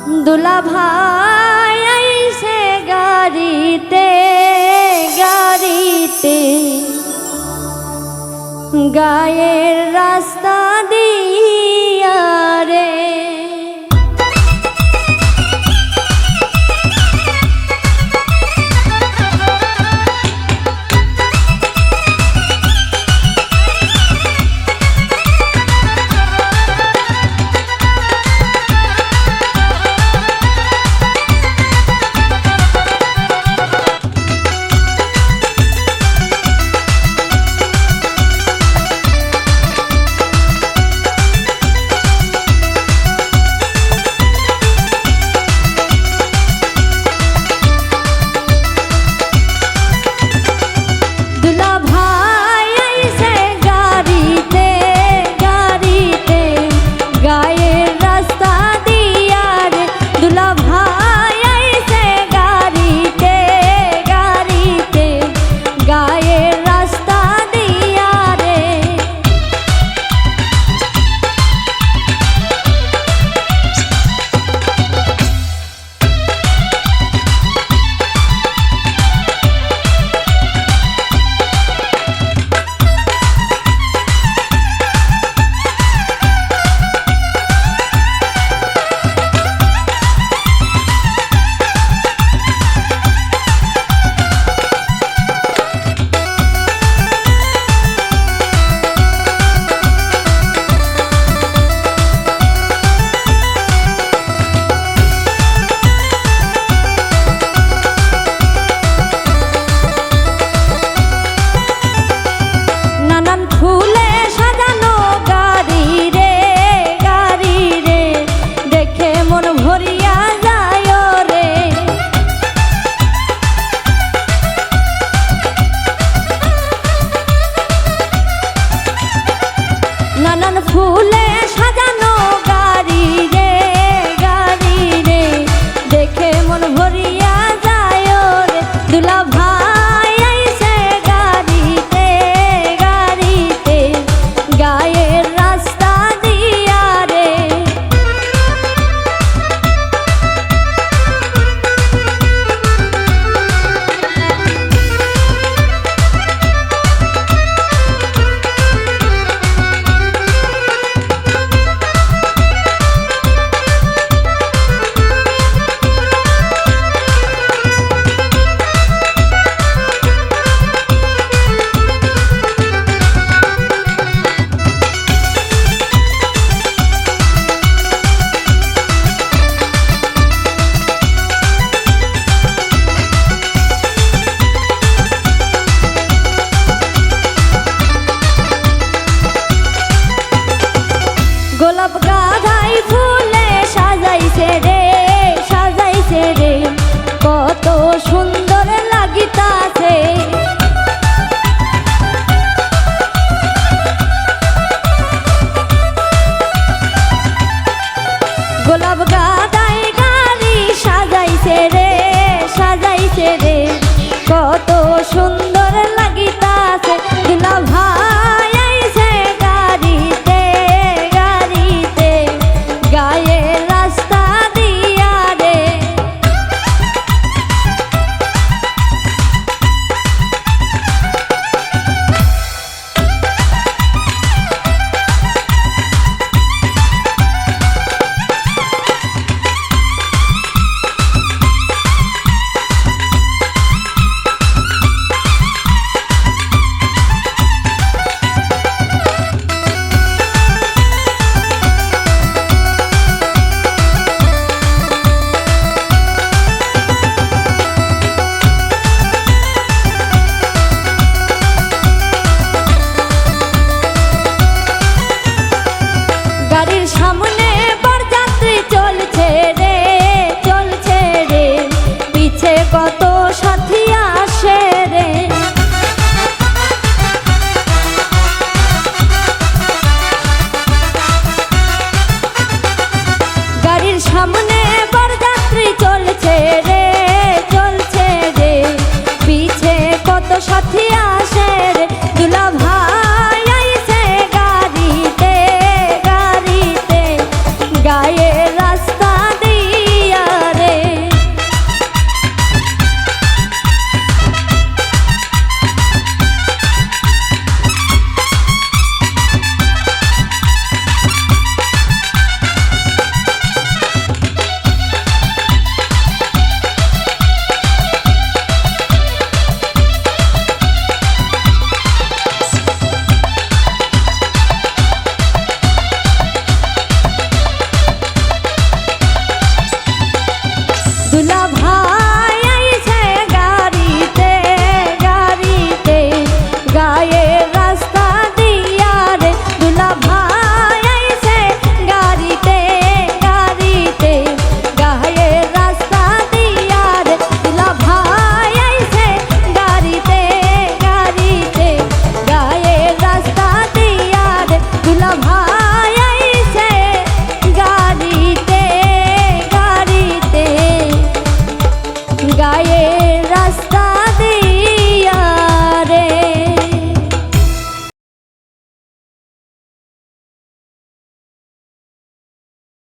দুলা ভাই আইছে গাড়িতে গাড়িতে গায়ের রাস্তা দিয়া রে নানান ফুলে সাজানো গাড়ি রে দেখে মন ভরিয়া যায় রে দুলা ভাই আইছে গাড়িতে গায়ের রাস্তা দিয়া রে গোলাপ গাঁদাই ফুলে সাজাইছে রে কত সুন্দর লাগিতাছে গোলাপ গাঁদাই গাড়ি সাজাইছে রে কত সুন্দর লাগিতাছে দুলা ভাই আইছে গাড়িতে গায়ের রাস্তা দিয়া রে গাড়ির সামনে বরযাত্রী চলছে রে পিছে কত সাথী আসে রে গাড়ির সামনে